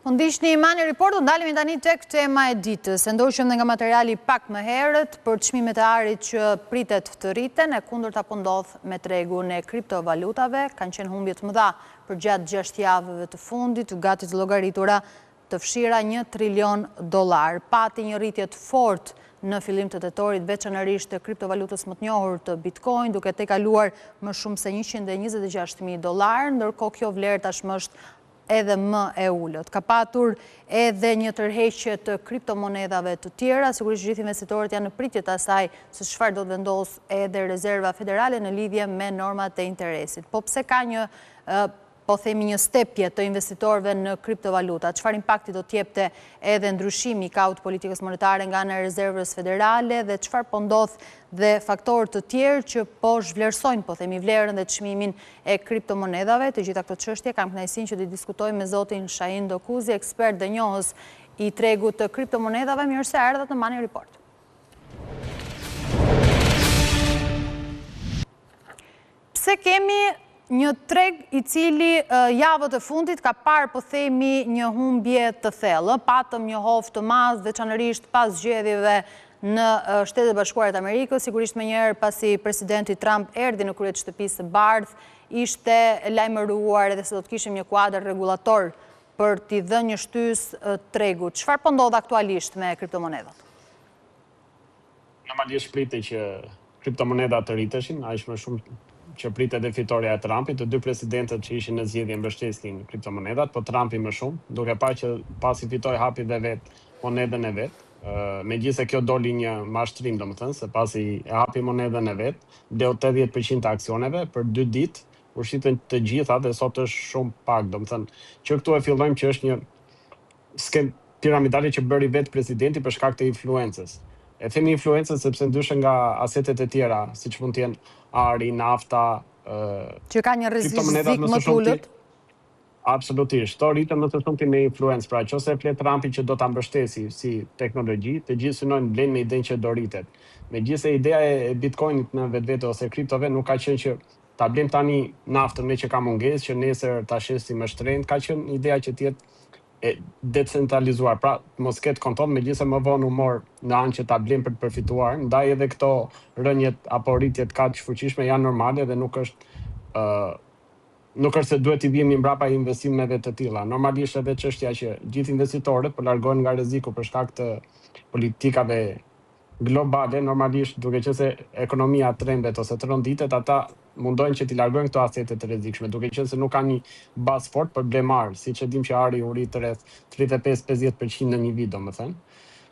Ndihni Mani Report, ndalemi tani tek tema e ditës. E ndoqëm dhe nga materiali pak më herët për çmimet e arit që pritet të rriten, e kundërta po ndodh me tregun e kriptovalutave. Kanë qenë humbje të mëdha përgjatë 6 javëve të fundit, gati të llogaritura të fshira $1 trilion. Pati një rritje të fortë në fillim të tetorit, veçanërisht të kriptovalutës më të njohur të Bitcoin, duke tejkaluar më shumë se $126,000, ndërkohë kjo vlerë tashmë është edhe më e ullët. Ka patur edhe një tërheqje të kriptomonedave të tjera, sigurisht gjithë investitorët janë në pritje të asaj se çfarë do të vendosë edhe Rezerva Federale në lidhje me normat e interesit. Po pse ka një një stepje të investitorëve në kriptovaluta? Çfarë impakti do t'jepte edhe ndryshimi i kaut politikës monetare nga ana e Rezervës Federale dhe çfarë po ndodh dhe faktorë të tjerë që po zhvlerësojnë vlerën dhe çmimin e kriptomonedave? Të gjitha këto çështje kam kënaqësinë që të diskutoj me zotin Shahin Dokuzi, ekspert dhe njohës i tregut të kriptomonedave. Mirë se erdhët në Mani Report. Pse kemi një treg i cili javët e fundit ka parë po themi një humbje të thellë, patëm një hovë të madh veçanërisht pas zgjedhjeve në Shtetet e Bashkuara të Amerikës, sigurisht menjëherë pasi presidenti Trump erdhi në krye të shtëpisë së bardhë, ishte lajmëruar edhe se do të kishim një kuadër rregullator për t'i dhënë një shtysë tregut. Çfarë po ndodh aktualisht me kriptomonedat? Normalisht pritet që kriptomonedat të rriteshin, aq më shumë që pritet dhe fitoria e Trumpit, të dy presidentët që ishin në zgjedhje mbështesin kriptomonedat, po Trumpi më shumë, duke parë që pasi fitoi hapi dhe vet monedën e vet. Megjithëse kjo doli një mashtrim, domethënë, se pasi e hapi monedën e vet, deu 80% të aksioneve për 2 ditë, ushqiten të gjitha dhe sot është shumë pak, domethënë, që këtu e fillojmë që është një skem piramidale që bëri vetë presidenti për shkak të influencës. E themi influencës sepse ndryshe nga asetet e tjera, siç mund të jenë ari, nafta, që ka një rrezik më të ulët. Absolutisht. To rritën më të shumti me influencë. Pra, nëse e flet Trumpi që do ta mbështesi si teknologji, të gjithë synojnë blenë me idenë që do rritet. Megjithëse ideja e Bitcoinit në vetvete ose kriptove nuk ka qenë që ta blejmë tani naftën me që ka mungesë, që nesër ta shesim më shtrenjtë, ka qenë ideja që të jetë e decentralizuar, pra mos ketë kontroll, megjithëse më vonë u mor në anë që ta blejmë për të përfituar, ndaj edhe këto rënjet apo rritjet kaq fuqishme janë normale dhe nuk është se duhet t'i vijemi mbrapa investimeve të tilla. Normalisht edhe çështja që gjithë investitorët po largohen nga rreziku për shkak të politikave globale, normalisht duke qenë se ekonomia trembet ose të rënditet, ata mundojnë që t'i largojnë këto asete të rrezikshme, duke qenë se nuk kanë një bazë fort për blemar, siç e dim që ari u rrit rreth 35-50% në një vit, domethënë.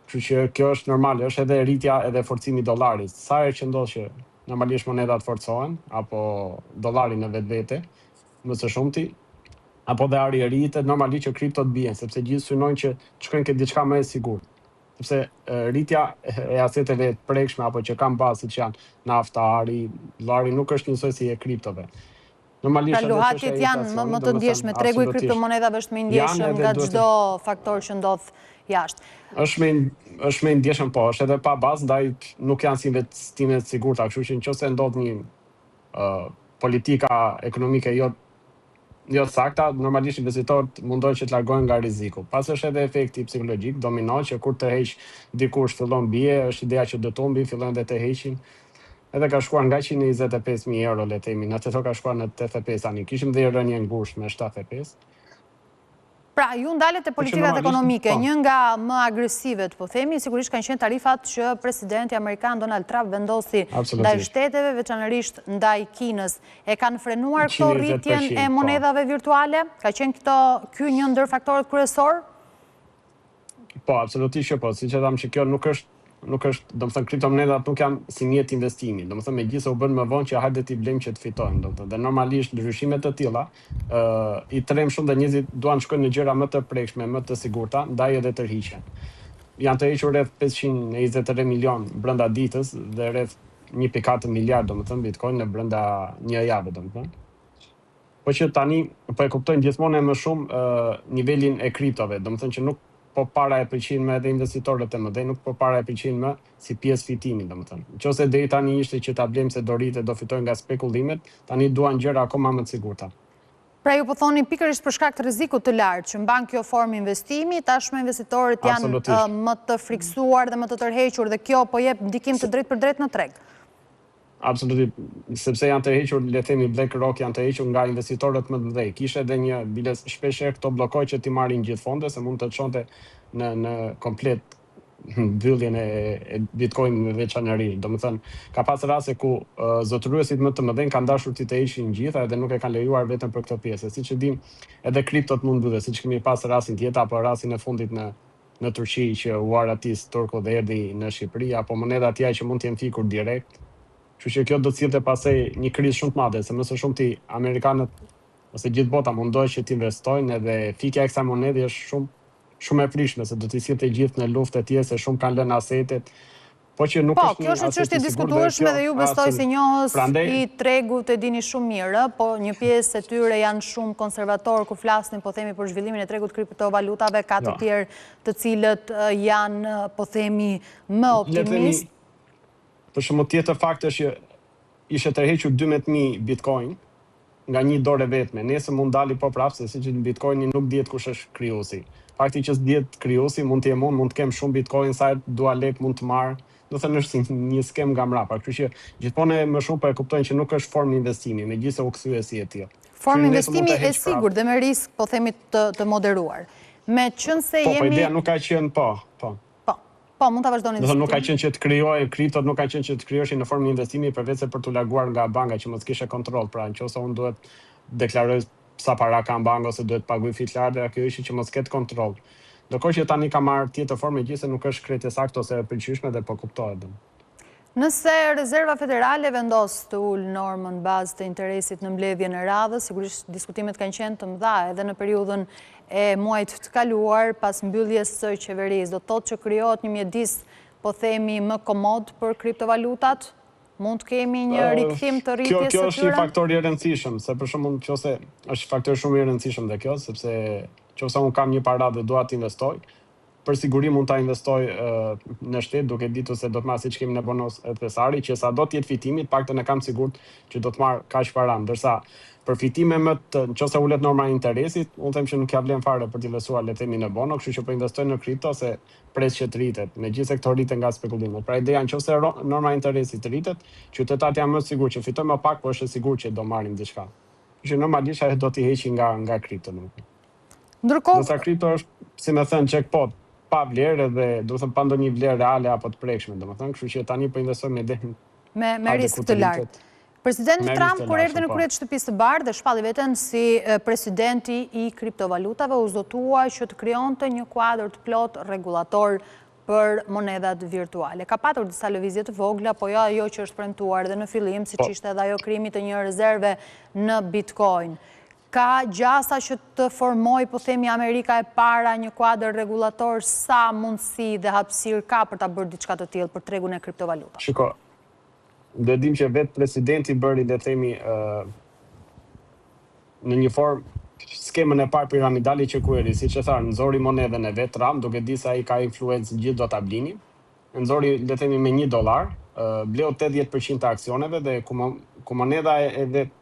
Kështu që kjo është normale, është edhe rritja edhe forcimi i dollarit. Sa herë që ndodh që normalisht monedat forcohen apo dollari në vetvete, më së shumti, apo dhe ari rritet, normalisht që kriptot bien, sepse gjithë synojnë që të shkojnë ke diçka më e sigurt. Sepse rritja e aseteve të prekshme apo që kanë bazë siç janë nafta, ari, dollari nuk është njësoj si e kriptove. Normalisht luhatjet janë më të ndjeshme, tregu i kriptomonedave është më i ndjeshëm nga çdo faktor që ndodh jashtë. Është më i ndjeshëm, po, është edhe pa bazë, ndaj nuk janë si investime të sigurta, kështu që nëse ndodh një politika ekonomike jo sakta, normalisht investitorët mundohen që të largohen nga rreziku. Pas është edhe efekti psikologjik, domino, që kur të heq dikush fillon bie, është ideja që do të humbi, fillojnë dhe të heqin. Edhe ka shkuar nga 125.000 euro, le të themi, në të ka shkuar në 85 tani. Kishim dhe rënje ngushtë me 75. Pra, ju ndalet e politikat ekonomike, një nga më agresivet, po themi, sigurisht kanë qenë tarifat që presidenti Amerikan Donald Trump vendosi ndaj shteteve, veçanërisht ndaj Kinës. E kanë frenuar këto rritjen e monedave virtuale? Ka qenë ky një ndër faktorët kryesor? Po, absolutisht që po, siç e tham që kjo nuk është, domethënë kriptomonedat nuk janë si mjet investimi, domethënë megjithëse u bën më vonë që hajde t'i blejmë që të fitojmë, domethënë. Dhe normalisht ndryshimet të tilla i trem shumë dhe njerëzit duan të shkojnë në gjëra më të prekshme, më të sigurta, ndaj edhe tërhiqen. Janë të hequr rreth 523 milion brenda ditës dhe rreth 1.4 miliard, domethënë Bitcoin në brenda një jave, domethënë. Po që tani po e kuptojnë gjithmonë më shumë nivelin e kriptove, domethënë që nuk po para e pëlqejnë më edhe investitorët e mëdhenj, nuk po para e pëlqejnë më si pjesë fitimi, domethënë. Nëse deri tani ishte që ta blejmë se do rritet, do fitojnë nga spekullimet, tani duan gjëra akoma më të sigurta. Pra ju po thoni pikërisht për shkak të rrezikut të lartë që mban kjo formë investimi, tashmë investitorët janë më të friksuar dhe më të tërhequr dhe kjo po jep ndikim të drejtë për drejtë në treg. Absolutisht, sepse janë tërhequr, le të themi BlackRock janë tërhequr nga investitorët më të mëdhenj. Kishte edhe një bile shpeshherë këto bllokoj që ti marrin gjithë fonde se mund të çonte në komplet mbylljen e Bitcoin me veçanëri. Domethënë, ka pas raste ku zotëruesit më të mëdhenj kanë dashur ti të heqin gjitha edhe nuk e kanë lejuar vetëm për këtë pjesë. Siç e dim, edhe kriptot mund mbyllen, siç kemi pas rastin tjetër apo rastin e fundit në Turqi që u aratis turku dhe erdhi në Shqipëri, apo moneda tjera që mund të jenë fikur direkt. Kështu që kjo do të sillte pastaj një krizë shumë të madhe, se më së shumti amerikanët ose gjithë bota mundohet që të investojnë edhe fikja e kësaj monedhe është shumë e frikshme, se do t'i sillte gjithë në luftë e tjera se shumë kanë lënë asetet. Po që nuk është kjo është një çështje diskutueshme dhe ju besoj se njohës i tregut e dini shumë mirë, po një pjesë e tyre janë shumë konservatorë kur flasin po themi për zhvillimin e tregut kriptovalutave, ka të tjerë të cilët janë po themi më optimist. Për shumë tjetër fakt është që ishte tërhequr 12.000 Bitcoin nga një dorë vetme. Nesër mund dali po prapë se siç Bitcoini nuk dihet kush është krijuesi. Fakti që s'dihet krijuesi mund të jem unë, mund të kem shumë Bitcoin sa dua lek mund të marr. Do të thënë është një skem nga mbrapa. Kështu që gjithmonë më shumë po e kuptojnë që nuk është formë investimi, megjithëse u kthye si e tillë. Formë investimi e sigurt dhe me risk po themi të moderuar. Me qënë se jemi... Po ideja nuk ka qenë Po, mund të vazhdoni. Nuk ka qenë që të krijojë kriptot, nuk ka qenë që të krijoheshin në formë investimi përveç se për të larguar nga banka që mos kishe kontroll. Pra, nëse unë duhet deklaroj sa para kam banka ose duhet paguaj fitlarë, kjo ishte që mos ketë kontroll. Ndërkohë që tani ka marrë tjetër formë, megjithëse nuk është krejt e saktë ose e pëlqyeshme dhe po kuptohet. Nëse Rezerva Federale vendos të ulë normën bazë të interesit në mbledhjen e radhës, sigurisht diskutimet kanë qenë të mëdha edhe në periudhën e muajit të kaluar pas mbylljes së qeverisë. Do të thotë që krijohet një mjedis, po themi, më komod për kriptovalutat? Mund të kemi një rikthim të rritjes së tyre? Kjo është një faktor i rëndësishëm, se për shembull nëse është faktor shumë i rëndësishëm dhe kjo, sepse nëse unë kam një para dhe dua të investoj, për siguri mund ta investoj në shtet duke ditur se do të marr siç kemi në bonos e thesari, që sa do të jetë fitimi, paktën e kam sigurt që do të marr kaq para, ndërsa për fitime më të nëse ulet norma e interesit, unë them që nuk ka vlen fare për të investuar le të themi në bono, kështu që po investoj në kripto se pres që të rritet, megjithëse këto rriten nga spekulimet. Pra ideja nëse norma e interesit rritet, qytetarët janë më të sigurt që fitojnë më pak, por është e sigurt që do marrim diçka. Kështu që normalisht ajo do t'i heqi nga kripto. Ndërkohë, nëse kripto është, si më thënë, jackpot pa vlerë dhe do të thënë pa ndonjë vlerë reale apo të prekshme, domethënë, kështu që tani po investojmë me risk të lartë. Presidenti Trump, kur erdhi në krye të Shtëpisë së Bardhë dhe shpalli veten si presidenti i kriptovalutave, u zotua që të krijonte një kuadër të plotë rregullator për monedat virtuale. Ka patur disa lëvizje të vogla, po jo ajo që është premtuar dhe në fillim, siç ishte edhe ajo krijimi të një rezerve në Bitcoin. Ka gjasa që të formoj, po themi, Amerika e para një kuadër rregullator, sa mundësi dhe hapësirë ka për ta bërë diçka të tillë për tregun e kriptovalutave? Shiko, dhe dim që vetë presidenti bëri, le të themi, në një formë skemën e parë piramidale që kueri, siç e thanë, nxori monedën e vet Trump, duke di se ai ka influencë gjithë do ta blini. Nxori, le të themi, me $1, bleu 80% të aksioneve dhe ku moneda e vet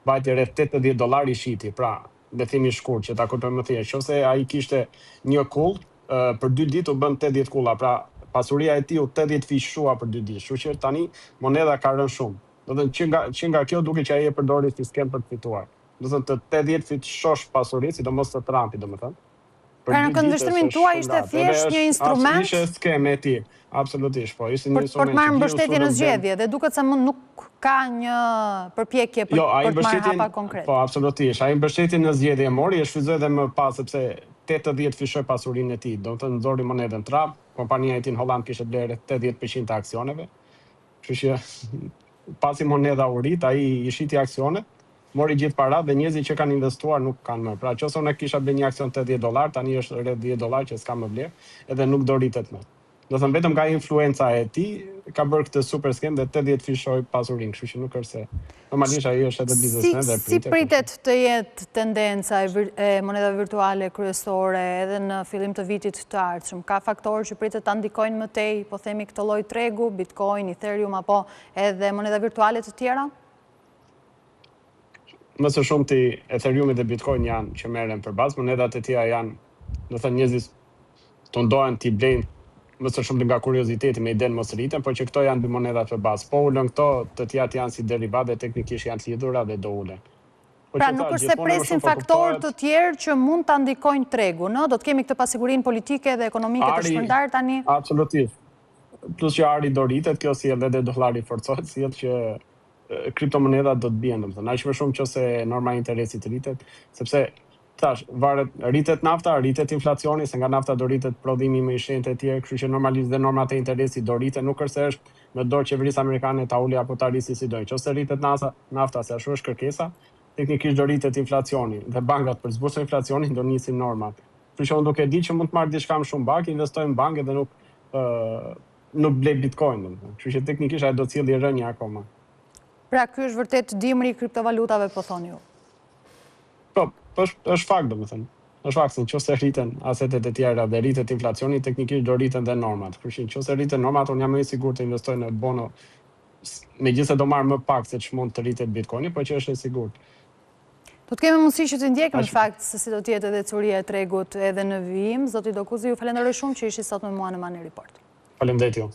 vajti rreth $80 i shiti, pra le themi shkurt që ta kuptojmë më thjesht. Nëse ai kishte një kull, për 2 ditë u bën 80 kulla, pra pasuria e tij u 80 fishua për 2 ditë. Kështu që tani moneda ka rënë shumë. Do të thënë që nga kjo duke që ai e përdori si skem për të fituar. Do të thënë të 80 fishosh pasuri, sidomos të Trumpit, domethënë. Pra në këndvështrimin tuaj ishte thjesht një instrument? Ishte skem e tij, absolutisht, po. Ishte një instrument. Për të marrë mbështetje në zgjedhje dhe duket se nuk ka një përpjekje për të marrë hapa konkret. Po, absolutisht. Ai mbështetjen në zgjedhje mori, e shfrytëzoi edhe më pas sepse 80 fishoi pasurinë e tij. Do të nxori monedën Trump, kompania e tij në Holland kishte blerë 80% të aksioneve. Kështu që pasi moneda u rrit, ai i shiti aksionet, mori gjithë parat dhe njerëzit që kanë investuar nuk kanë më. Pra nëse unë kisha bërë një aksion $80, tani është rreth $10 që s'ka më vlerë, edhe nuk do rritet më. Do thënë vetëm nga influenca e tij ka bërë këtë super skem dhe 80 fishoi pasurinë, kështu që nuk është se normalisht ai është edhe biznesmen dhe pritet. Si pritet të jetë tendenca e monedave virtuale kryesore edhe në fillim të vitit të ardhshëm? Ka faktorë që pritet ta ndikojnë më tej, po themi këtë lloj tregu, Bitcoin, Ethereum apo edhe moneda virtuale të tjera? më së shumti Ethereumit dhe Bitcoin janë që merren për bazë, monedat e tjera janë, do të thënë njerëzit tendohen t'i blejnë më së shumti nga kurioziteti me idenë mos rriten, por që këto janë dy monedat për bazë. Po ulën këto, të tjerat janë si derivate, teknikisht janë të lidhura dhe do ulen. Pra nuk është se presin faktorë të tjerë që mund të ndikojnë tregun, do të kemi këtë pasigurinë politike dhe ekonomike të shpërndarë tani? Absolutisht. Plus që ari do rritet, kjo si edhe dollari forcohet, si edhe që kriptomonedat do të bien, domethënë, aq më shumë nëse norma e interesit rritet, sepse thash, varet, rritet nafta, rritet inflacioni, se nga nafta do rritet prodhimi më i shenjtë e tjerë, kështu që normalisht dhe normat e interesit do rritet, nuk është se është në dorë qeverisë amerikane ta ulë apo ta rrisi si dojnë. Nëse rritet nafta, se ashtu është kërkesa, teknikisht do rritet inflacioni dhe bankat për zbusën inflacionin do nisin normat. Kështu që unë duke di që mund të marr diçka më shumë bank, investoj në bankë dhe nuk blej Bitcoin, domethënë. Kështu që teknikisht ajo do të cilë rënje akoma. Pra ky është vërtet dimri i kriptovalutave, po thoni ju? Po, është fakt, domethënë. Është fakt se nëse rriten asetet e tjera dhe rritet inflacioni, teknikisht do rriten dhe normat. Kështu që nëse rriten normat, unë jam më i sigurt të investoj në bono, megjithëse do marr më pak se ç'mund të rritet Bitcoini, por që është e sigurt. Do të kemi mundësi që të ndjekim në fakt se si do të jetë edhe curia e tregut edhe në vijim. Zoti Dokuzi, ju falenderoj shumë që ishi sot me mua në Money Report. Faleminderit ju.